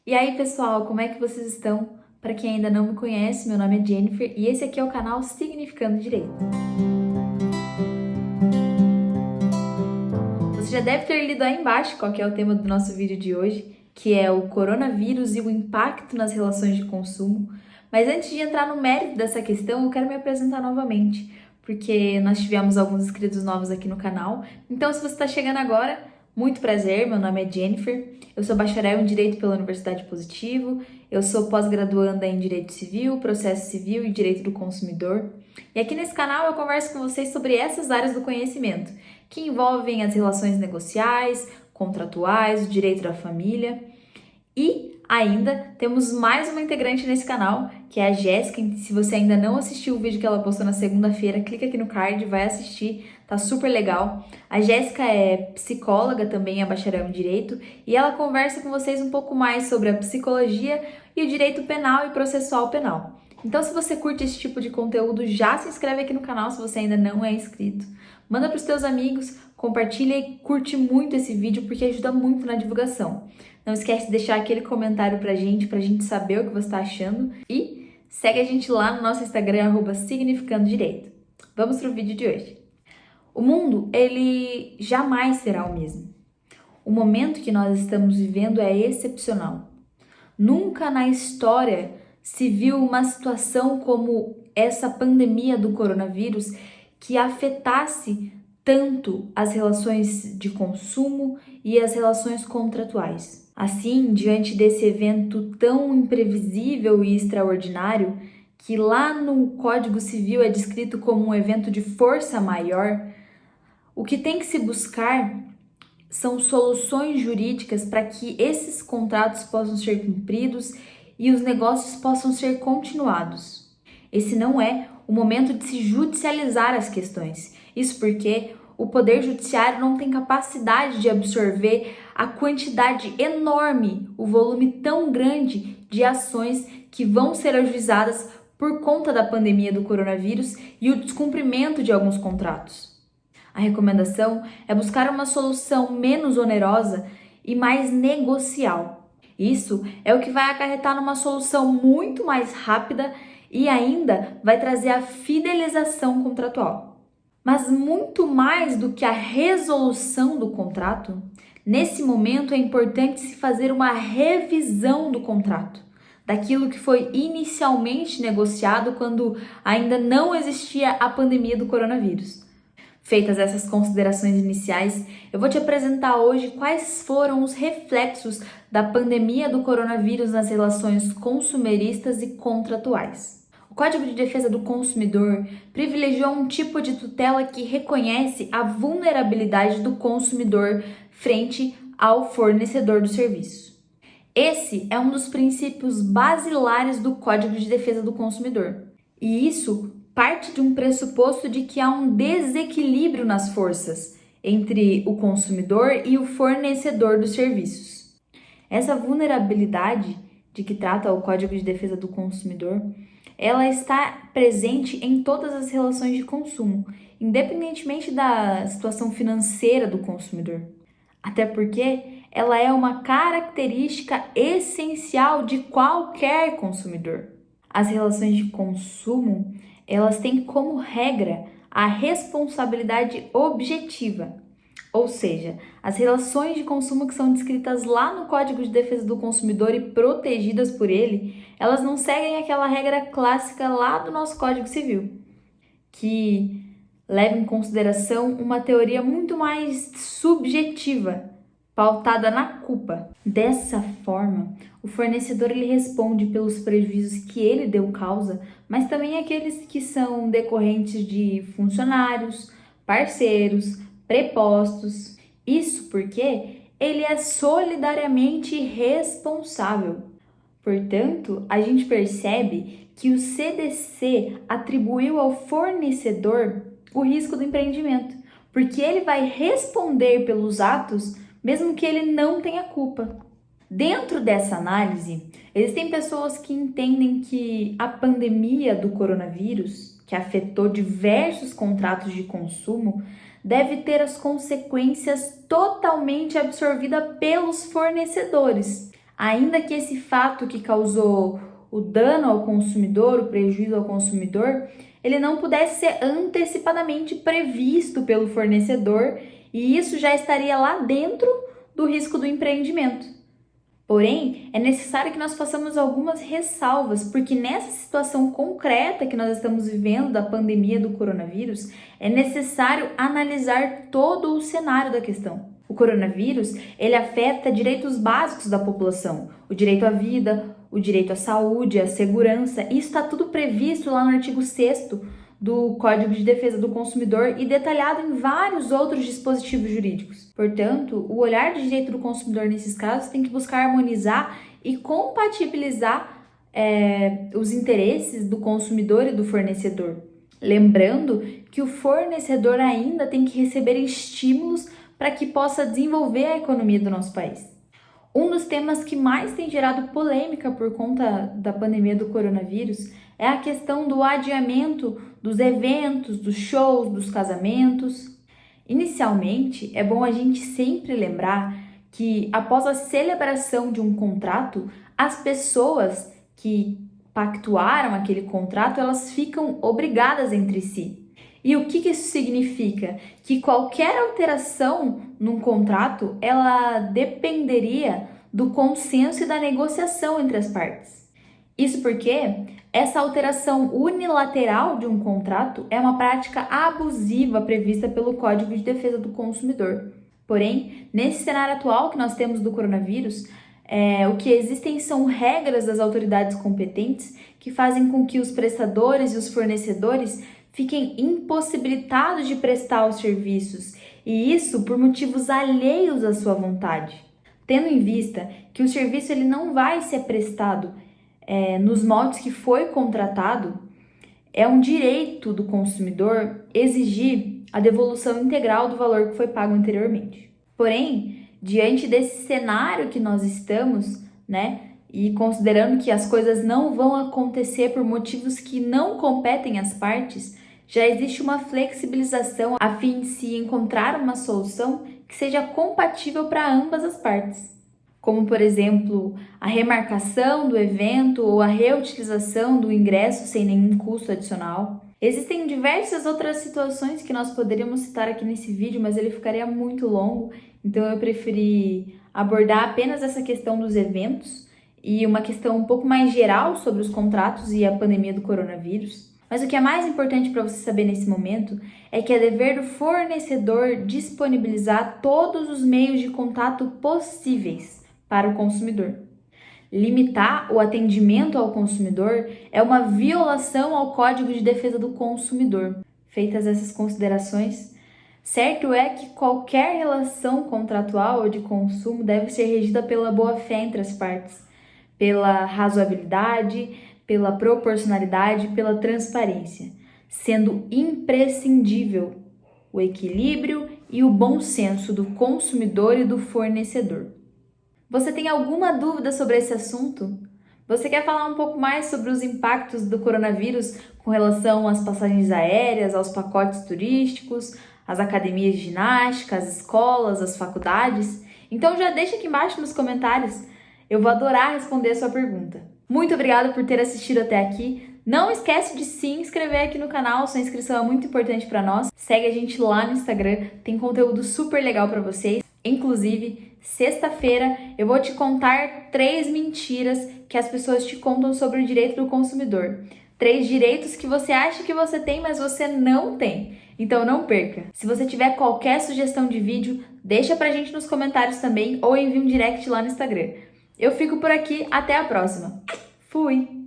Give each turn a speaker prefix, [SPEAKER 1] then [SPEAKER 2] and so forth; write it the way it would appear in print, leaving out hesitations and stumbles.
[SPEAKER 1] E aí, pessoal, como é que vocês estão? Para quem ainda não me conhece, meu nome é Jennifer e esse aqui é o canal Significando Direito. Você já deve ter lido aí embaixo qual que é o tema do nosso vídeo de hoje, que é o coronavírus e o impacto nas relações de consumo. Mas antes de entrar no mérito dessa questão, eu quero me apresentar novamente, porque nós tivemos alguns inscritos novos aqui no canal. Então, se você está chegando agora, muito prazer, meu nome é Jennifer, eu sou bacharel em Direito pela Universidade Positivo, eu sou pós-graduanda em Direito Civil, Processo Civil e Direito do Consumidor. E aqui nesse canal eu converso com vocês sobre essas áreas do conhecimento, que envolvem as relações negociais, contratuais, o direito da família. E ainda temos mais uma integrante nesse canal, que é a Jéssica. Se você ainda não assistiu o vídeo que ela postou na segunda-feira, clica aqui no card e vai assistir, tá super legal. A Jéssica é psicóloga, também é bacharel em Direito, e ela conversa com vocês um pouco mais sobre a psicologia e o direito penal e processual penal. Então, se você curte esse tipo de conteúdo, já se inscreve aqui no canal se você ainda não é inscrito. Manda para os teus amigos, compartilha e curte muito esse vídeo porque ajuda muito na divulgação. Não esquece de deixar aquele comentário pra gente saber o que você está achando. E segue a gente lá no nosso Instagram, @significandodireito. Vamos pro vídeo de hoje. O mundo, ele jamais será o mesmo. O momento que nós estamos vivendo é excepcional. Nunca na história se viu uma situação como essa pandemia do coronavírus que afetasse tanto as relações de consumo e as relações contratuais. Assim, diante desse evento tão imprevisível e extraordinário, que lá no Código Civil é descrito como um evento de força maior, o que tem que se buscar são soluções jurídicas para que esses contratos possam ser cumpridos e os negócios possam ser continuados. Esse não é o momento de se judicializar as questões. Isso porque o Poder Judiciário não tem capacidade de absorver a quantidade enorme, o volume tão grande de ações que vão ser ajuizadas por conta da pandemia do coronavírus e o descumprimento de alguns contratos. A recomendação é buscar uma solução menos onerosa e mais negocial. Isso é o que vai acarretar numa solução muito mais rápida e ainda vai trazer a fidelização contratual. Mas muito mais do que a resolução do contrato, nesse momento é importante se fazer uma revisão do contrato, daquilo que foi inicialmente negociado quando ainda não existia a pandemia do coronavírus. Feitas essas considerações iniciais, eu vou te apresentar hoje quais foram os reflexos da pandemia do coronavírus nas relações consumeristas e contratuais. O Código de Defesa do Consumidor privilegiou um tipo de tutela que reconhece a vulnerabilidade do consumidor frente ao fornecedor do serviço. Esse é um dos princípios basilares do Código de Defesa do Consumidor. E isso parte de um pressuposto de que há um desequilíbrio nas forças entre o consumidor e o fornecedor dos serviços. Essa vulnerabilidade de que trata o Código de Defesa do Consumidor, ela está presente em todas as relações de consumo, independentemente da situação financeira do consumidor. Até porque ela é uma característica essencial de qualquer consumidor. As relações de consumo, elas têm como regra a responsabilidade objetiva, ou seja, as relações de consumo que são descritas lá no Código de Defesa do Consumidor e protegidas por ele, elas não seguem aquela regra clássica lá do nosso Código Civil, que leva em consideração uma teoria muito mais subjetiva, pautada na culpa. Dessa forma, o fornecedor ele responde pelos prejuízos que ele deu causa, mas também aqueles que são decorrentes de funcionários, parceiros, prepostos. Isso porque ele é solidariamente responsável. Portanto, a gente percebe que o CDC atribuiu ao fornecedor o risco do empreendimento, porque ele vai responder pelos atos mesmo que ele não tenha culpa. Dentro dessa análise, existem pessoas que entendem que a pandemia do coronavírus, que afetou diversos contratos de consumo, deve ter as consequências totalmente absorvidas pelos fornecedores. ainda que esse fato que causou o dano ao consumidor, o prejuízo ao consumidor, ele não pudesse ser antecipadamente previsto pelo fornecedor e isso já estaria lá dentro do risco do empreendimento. Porém, é necessário que nós façamos algumas ressalvas, porque nessa situação concreta que nós estamos vivendo da pandemia do coronavírus, é necessário analisar todo o cenário da questão. O coronavírus, ele afeta direitos básicos da população, o direito à vida, o direito à saúde, à segurança, e isso está tudo previsto lá no artigo 6º do Código de Defesa do Consumidor e detalhado em vários outros dispositivos jurídicos. Portanto, o olhar de direito do consumidor nesses casos tem que buscar harmonizar e compatibilizar os interesses do consumidor e do fornecedor. Lembrando que o fornecedor ainda tem que receber estímulos para que possa desenvolver a economia do nosso país. Um dos temas que mais tem gerado polêmica por conta da pandemia do coronavírus é a questão do adiamento dos eventos, dos shows, dos casamentos. Inicialmente, é bom a gente sempre lembrar que após a celebração de um contrato, as pessoas que pactuaram aquele contrato, elas ficam obrigadas entre si. E o que isso significa? Que qualquer alteração num contrato, ela dependeria do consenso e da negociação entre as partes. Isso porque essa alteração unilateral de um contrato é uma prática abusiva prevista pelo Código de Defesa do Consumidor. Porém, nesse cenário atual que nós temos do coronavírus, o que existem são regras das autoridades competentes que fazem com que os prestadores e os fornecedores fiquem impossibilitados de prestar os serviços, e isso por motivos alheios à sua vontade. Tendo em vista que o serviço ele não vai ser prestado nos moldes que foi contratado, é um direito do consumidor exigir a devolução integral do valor que foi pago anteriormente. Porém, diante desse cenário que nós estamos, e considerando que as coisas não vão acontecer por motivos que não competem às partes, já existe uma flexibilização a fim de se encontrar uma solução que seja compatível para ambas as partes, como, por exemplo, a remarcação do evento ou a reutilização do ingresso sem nenhum custo adicional. Existem diversas outras situações que nós poderíamos citar aqui nesse vídeo, mas ele ficaria muito longo, então eu preferi abordar apenas essa questão dos eventos e uma questão um pouco mais geral sobre os contratos e a pandemia do coronavírus. Mas o que é mais importante para você saber nesse momento é que é dever do fornecedor disponibilizar todos os meios de contato possíveis para o consumidor. Limitar o atendimento ao consumidor é uma violação ao Código de Defesa do Consumidor. Feitas essas considerações, certo é que qualquer relação contratual ou de consumo deve ser regida pela boa-fé entre as partes, pela razoabilidade, pela proporcionalidade e pela transparência, sendo imprescindível o equilíbrio e o bom senso do consumidor e do fornecedor. Você tem alguma dúvida sobre esse assunto? Você quer falar um pouco mais sobre os impactos do coronavírus com relação às passagens aéreas, aos pacotes turísticos, às academias de ginástica, às escolas, às faculdades? Então já deixa aqui embaixo nos comentários. Eu vou adorar responder a sua pergunta. Muito obrigada por ter assistido até aqui. Não esquece de se inscrever aqui no canal, sua inscrição é muito importante para nós. Segue a gente lá no Instagram, tem conteúdo super legal para vocês. Inclusive, sexta-feira eu vou te contar 3 mentiras que as pessoas te contam sobre o direito do consumidor. 3 direitos que você acha que você tem, mas você não tem. Então não perca. Se você tiver qualquer sugestão de vídeo, deixa pra gente nos comentários também ou envia um direct lá no Instagram. Eu fico por aqui, até a próxima. Fui!